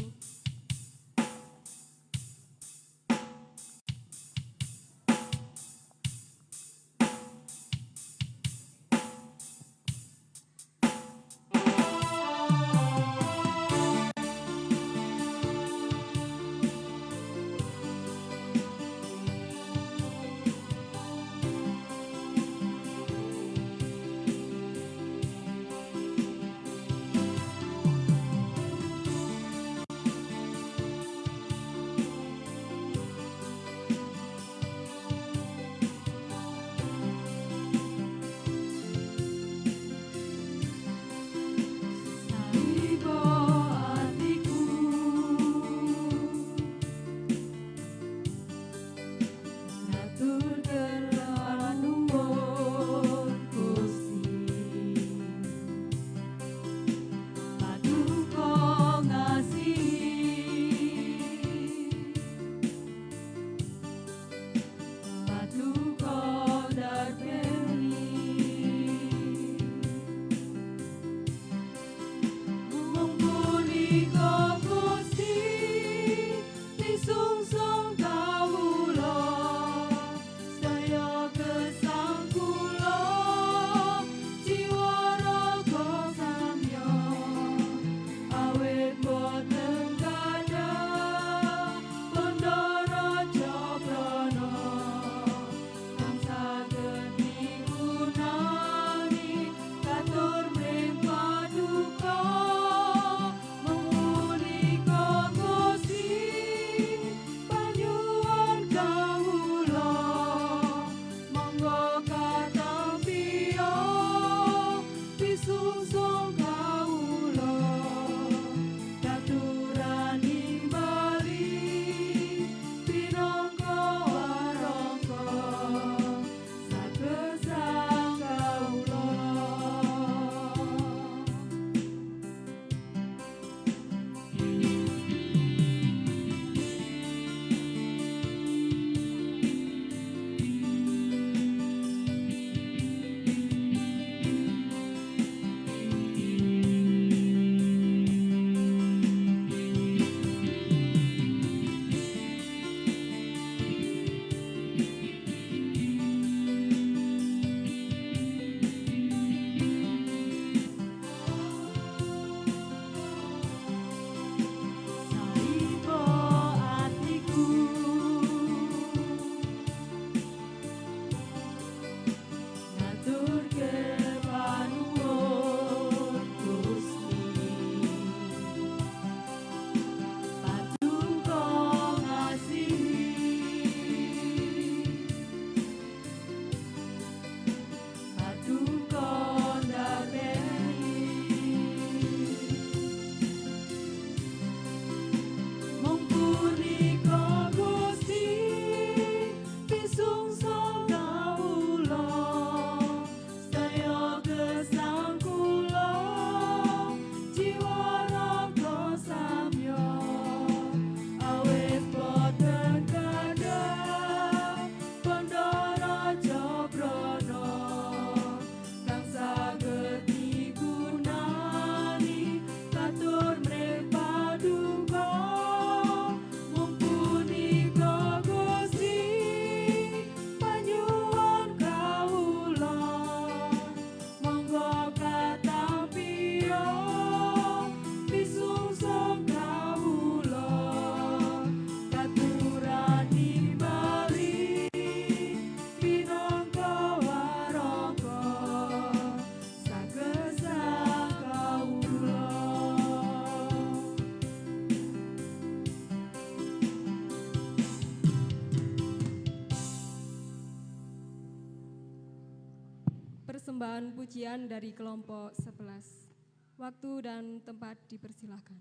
Speaker 1: Persembahan pujian dari kelompok 11. Waktu dan tempat dipersilahkan.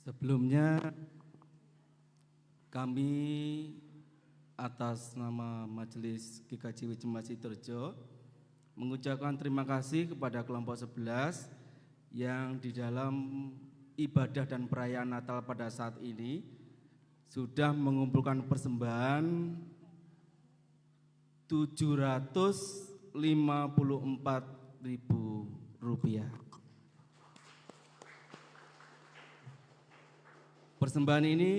Speaker 5: Sebelumnya kami atas nama Majelis GKJ Jemaat Sidoarjo mengucapkan terima kasih kepada kelompok 11 yang di dalam ibadah dan perayaan Natal pada saat ini sudah mengumpulkan persembahan Rp754.000. Persembahan ini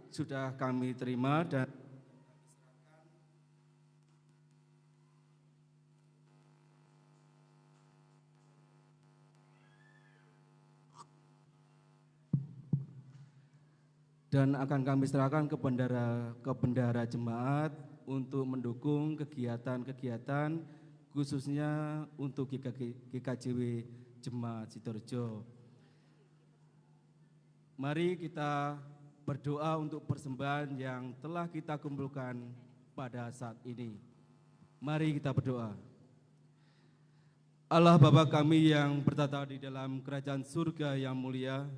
Speaker 5: sudah kami terima dan akan kami serahkan ke bendahara jemaat untuk mendukung kegiatan-kegiatan khususnya untuk GKJW Jemaat Sidoarjo. Mari kita berdoa untuk persembahan yang telah kita kumpulkan pada saat ini. Mari kita berdoa. Allah Bapa kami yang bertata di dalam kerajaan surga yang mulia,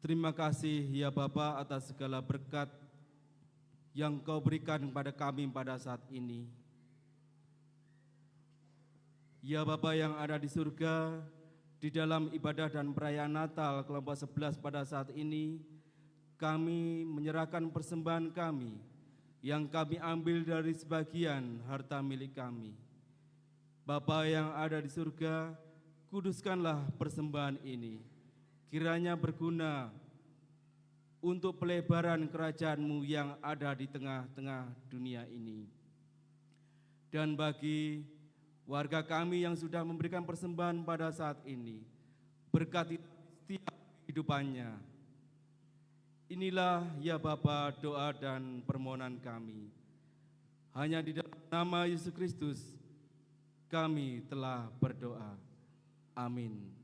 Speaker 5: terima kasih ya Bapa atas segala berkat yang Kau berikan kepada kami pada saat ini. Ya Bapa yang ada di surga, di dalam ibadah dan perayaan Natal kelompok 11 pada saat ini, kami menyerahkan persembahan kami yang kami ambil dari sebagian harta milik kami. Bapa yang ada di surga, kuduskanlah persembahan ini, kiranya berguna untuk pelebaran kerajaan-Mu yang ada di tengah-tengah dunia ini. Dan bagi warga kami yang sudah memberikan persembahan pada saat ini, berkati setiap kehidupannya. Inilah ya Bapa doa dan permohonan kami. Hanya di dalam nama Yesus Kristus kami telah berdoa. Amin.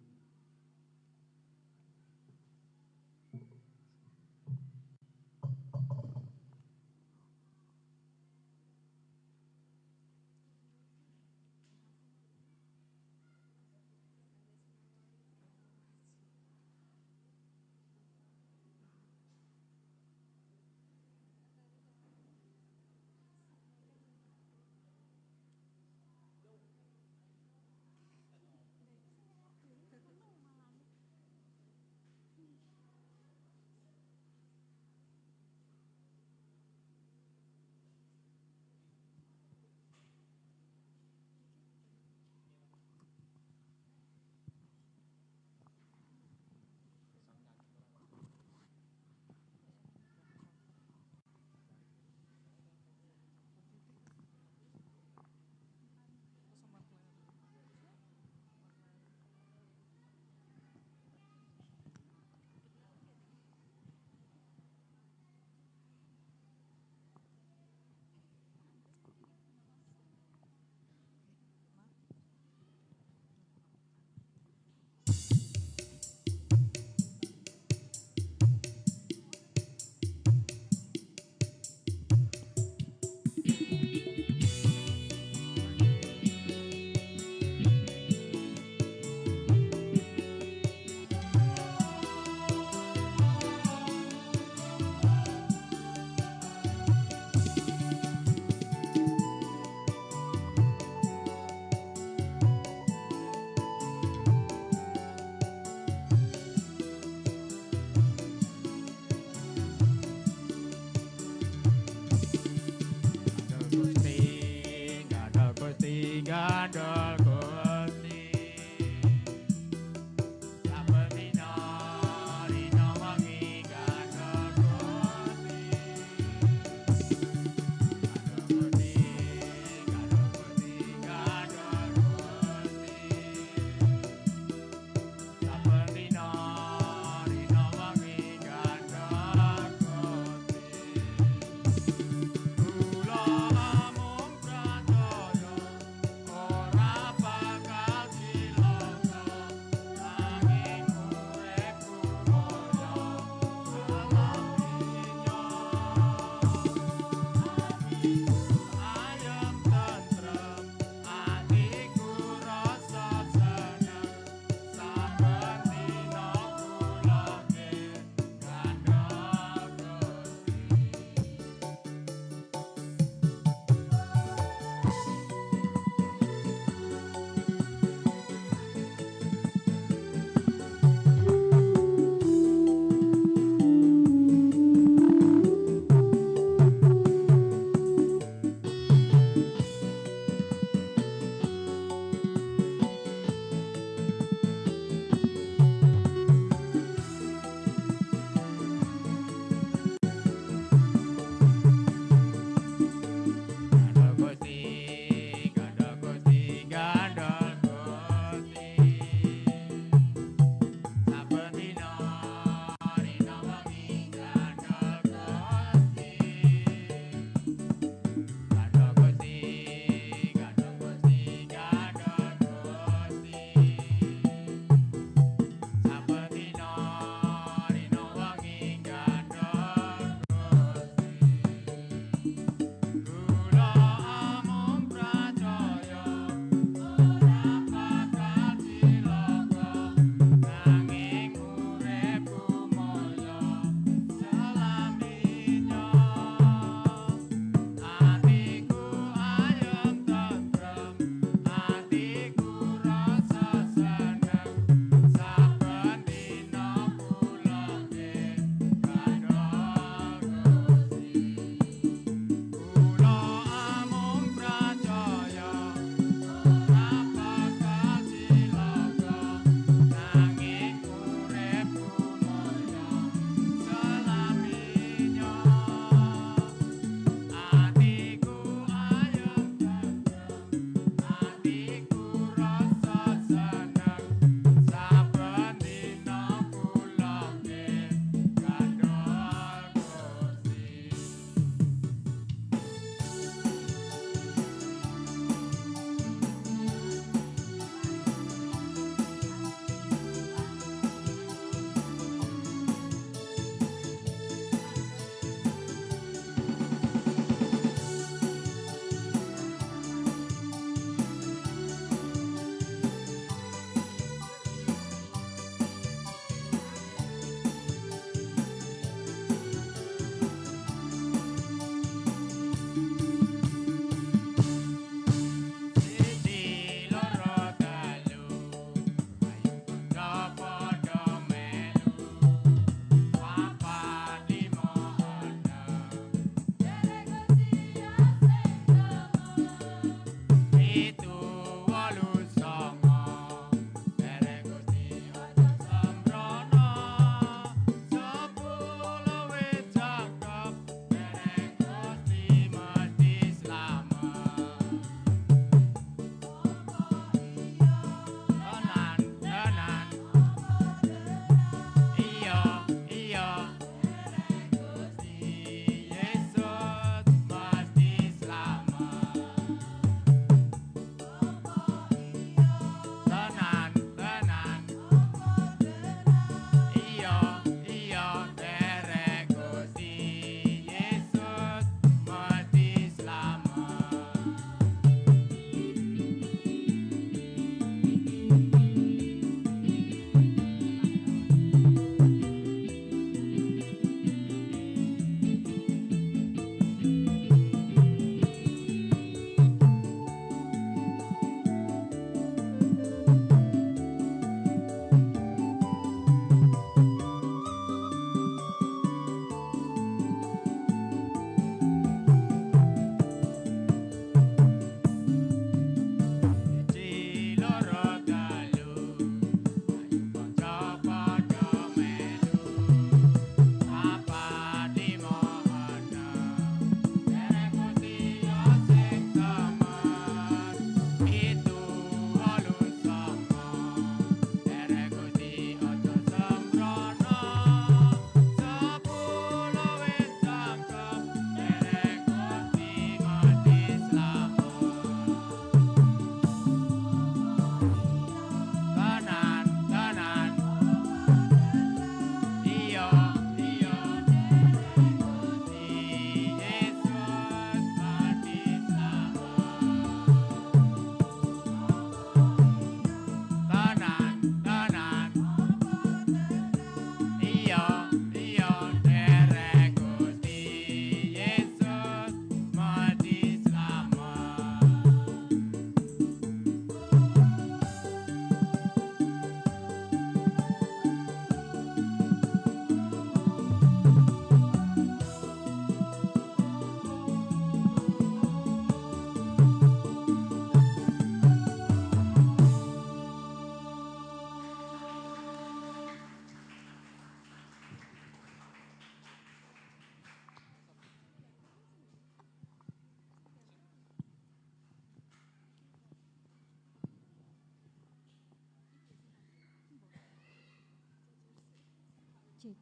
Speaker 1: Cek.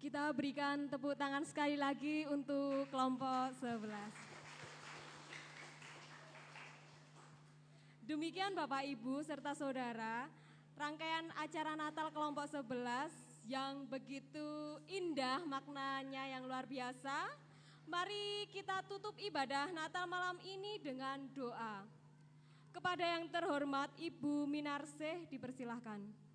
Speaker 1: Kita berikan tepuk tangan sekali lagi untuk kelompok 11. Demikian Bapak Ibu serta Saudara, rangkaian acara Natal kelompok 11 yang begitu indah maknanya yang luar biasa. Mari kita tutup ibadah Natal malam ini dengan doa. Kepada yang terhormat Ibu Minarsih dipersilahkan.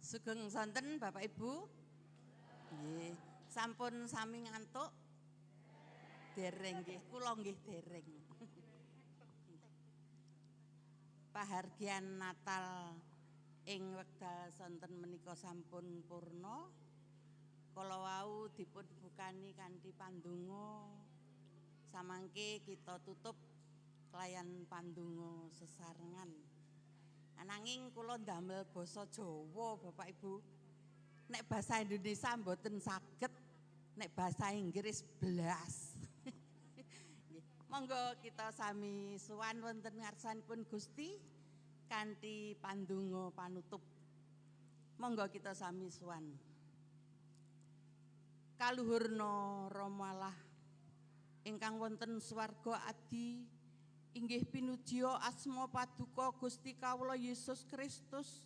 Speaker 6: Sugeng sonten Bapak Ibu. Nggih, sampun sami ngantuk? Dereng nggih, kula nggih dereng. Pahargyan Natal ing wekdal sonten menika sampun purna. Kala wau dipun bukani kanthi pandonga. Samangke kita tutup kelayan pandonga sesarengan. Ananging kula ndamel basa Jawa Bapak Ibu. Nek basa Indonesia mboten saged, nek basa Inggris blas. Monggo kita sami sowan wonten ngarsanipun Gusti kanthi pandonga panutup. Monggo kita sami sowan. Kaluhurna Rama Allah ingkang wonten swarga adi, inggih pinujia asma paduka Gusti kawula Yesus Kristus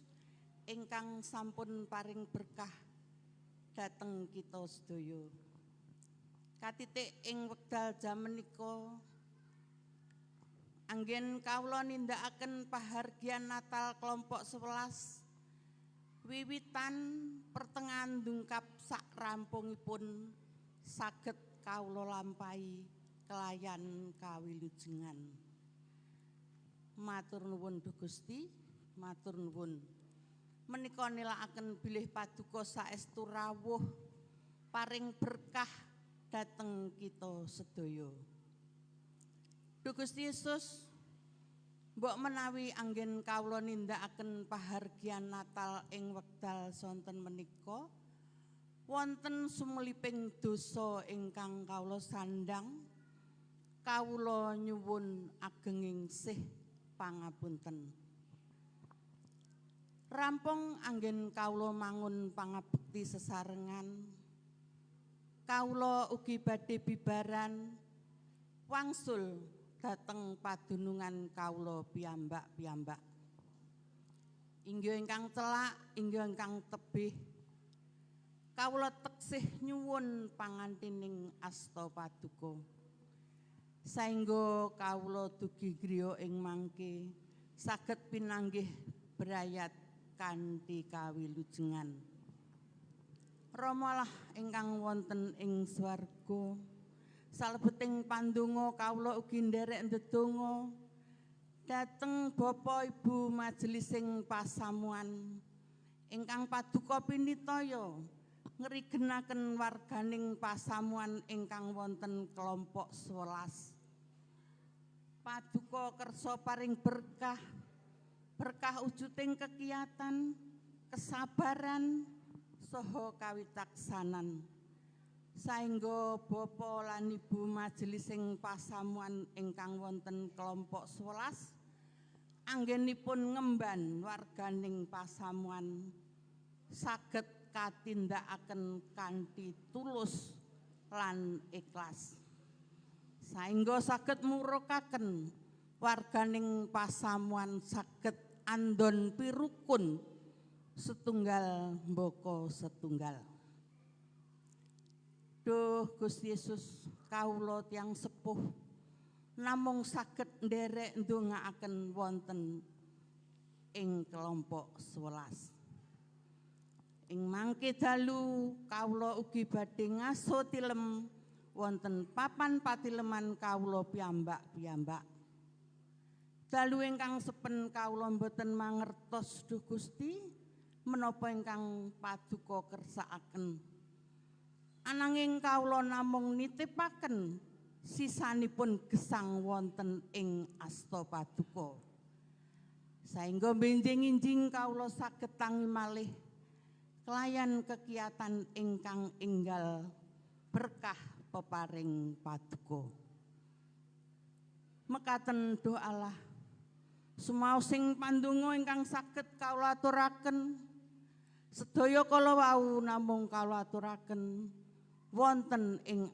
Speaker 6: ingkang sampun paring berkah dhateng kita sedaya. Katitik ing wekdal jamenika anggen kawula nindakaken pahargyan Natal kelompok 11 wiwitan pertengahan dungkap sak rampungipun saged kawula lampahi kelayan kawilujengan. Matur nuwun Duh Gusti, matur nuwun. Menika nilakaken bilih paduka saestu rawuh paring berkah dhateng kita sedaya. Duh Gusti Yesus, mbok menawi anggen kawula nindakaken pahargyan Natal ing wekdal sonten menika wonten sumeliping dosa ingkang kawula sandang, kawula nyuwun agenging sih pangapunten. Rampung anggen kawula mangun pangabekti sesarengan, kawula ugi badhe bibaran wangsul dhateng padunungan kawula piyambak-piyambak. Inggih ingkang celak, inggih ingkang tebih, kawula teksih nyuwun pangantining asta paduka. Saengga kawula dugi griya ing mangke saged pinanggih brayat kanthi kawilujengan. Rama Allah ingkang wonten ing swarga, salebeting pandonga kawula ugi nderek ndedonga dhateng Bapa Ibu majelising pasamuan ingkang paduka pinitaya ngrigenaken warganing pasamuan ingkang wonten kelompok 11. Paduka kersa paring berkah, berkah wujuding kekiyatan, kesabaran, saha kawitaksanan. Saengga Bapa lan Ibu majelising pasamuan ingkang wonten kelompok 11 anggenipun ngemban warganing pasamuan saged katindakaken kanthi tulus lan ikhlas. Saengga saged murukaken warganing pasamuan saged andon pirukun setunggal mbaka setunggal. Duh Gusti Yesus, kawula tiyang sepuh namung saged nderek ndongaaken wonten ing kelompok 11. Ing mangke dalu kawula ugi badhe ngaso tilem wonten papan patileman kawula piyambak-piyambak. Dalu ingkang sepen kawula mboten mangertos duh Gusti menapa ingkang paduka kersakaken. Ananging kawula namung nitipaken sisanipun gesang wonten ing asta paduka. Saengga benjing-injing kawula saged tangi malih kelayan kegiatan ingkang enggal berkah peparing paduka. Mekaten doa Allah sumaosing pandonga ingkang saged kawula aturaken sedaya kala wau namung kawula aturaken wonten ing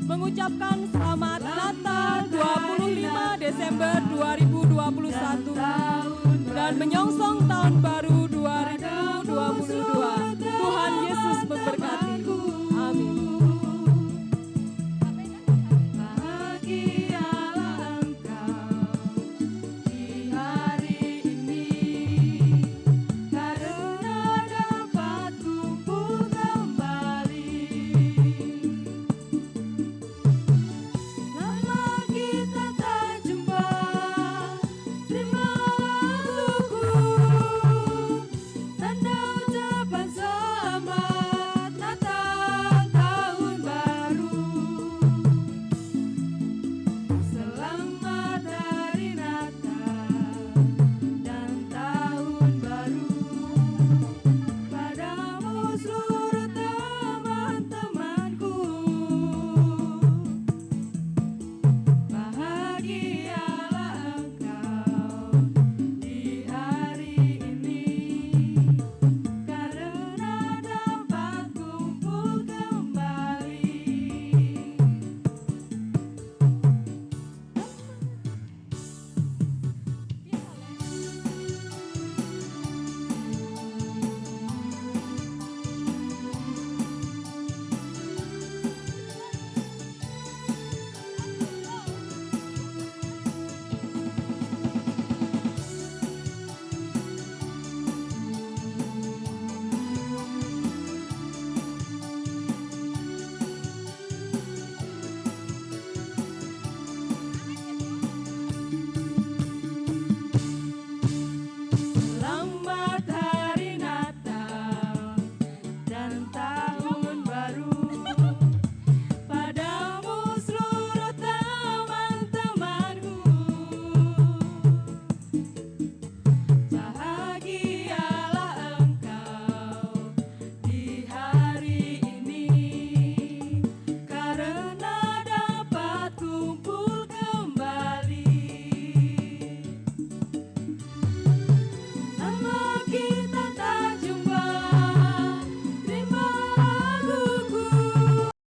Speaker 6: mengucapkan selamat Natal 25 Desember 2021 dan menyongsong tahun baru